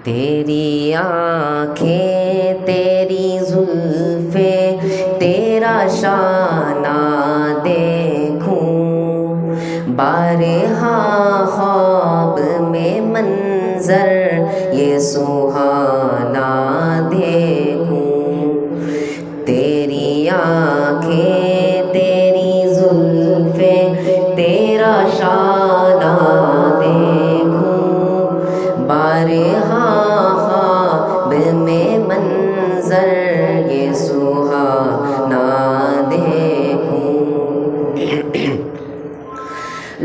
تیری آنکھیں تیری زلفیں تیرا شانہ دیکھوں، بارہا خواب میں منظر یہ سہانا دیکھوں۔ تیری آنکھیں تیری زلفیں تیرا شانہ دیکھوں، بارہا خواب میں منظر یہ سہانا دیکھوں۔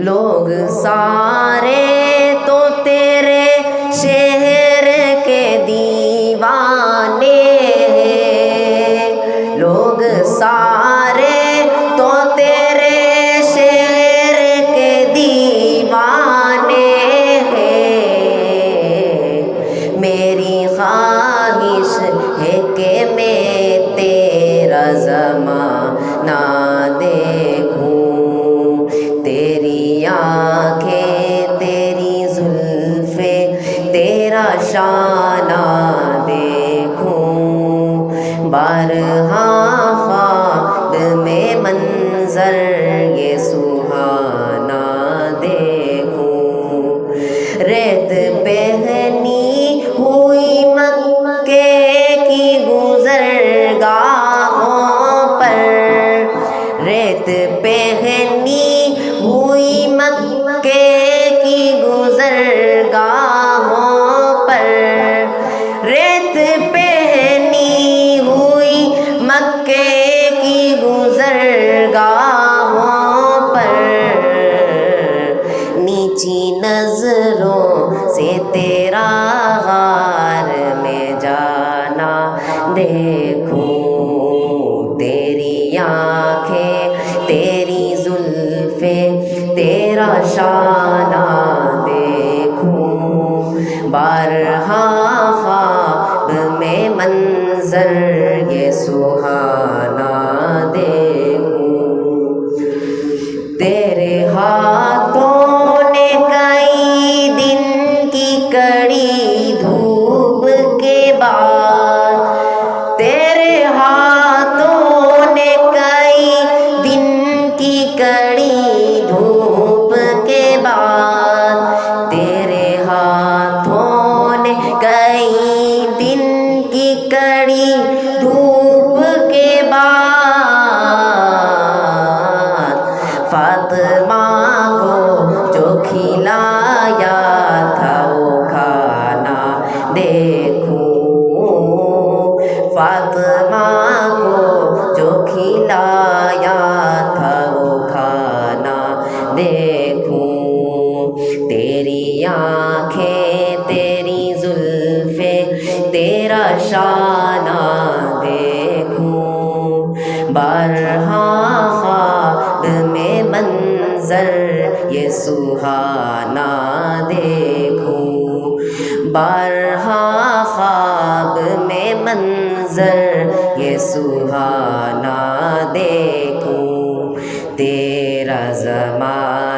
لوگ سارے تو تیرے شہر کے دیوانے ہیں، لوگ سارے تو تیرے شہر کے دیوانے ہیں۔ میری خواہش ہے کہ میں تیرا زمانہ دیکھوں، تیری آنکھیں تیری زلفیں تیرا شانہ دیکھوں، بارہا خواب میں منظر یہ سہانا دیکھوں۔ ریت پہنی ہوئی مکے کی گزرگاہوں پر، ریت پہنی ہوئی مکے کی گزرگاہوں پر، ریت پہنی ہوئی مکے کی گزرگاہوں پر، نیچی نظروں سے تیرا غار میں جانا دیکھوں، تیری آنکھیں تیری زلفیں تیرا شانہ دیکھوں، بارہا خواب میں منظر یہ سہانا دیکھوں۔ تیرے ہاتھوں نے کئی دن کی کڑی دھوپ کے بعد، تیرے ہاتھوں نے کئی دن کی کڑی دھوپ کے بعد، تیرے ہاتھوں نے کئی دن کی کڑی دھوپ کے بعد، فاطمہ کو جو کھلایا تھا وہ کھانا دیکھوں، فاطمہ کو جو کھلایا تھا وہ کھانا دیکھوں۔ تیری آنکھیں تیری زلفیں تیرا شانہ دیکھوں، بارہا خواب میں منظر یہ سہانا دیکھوں، بارہا خواب میں منظر یہ سہانا دیکھوں، تیرا زمانہ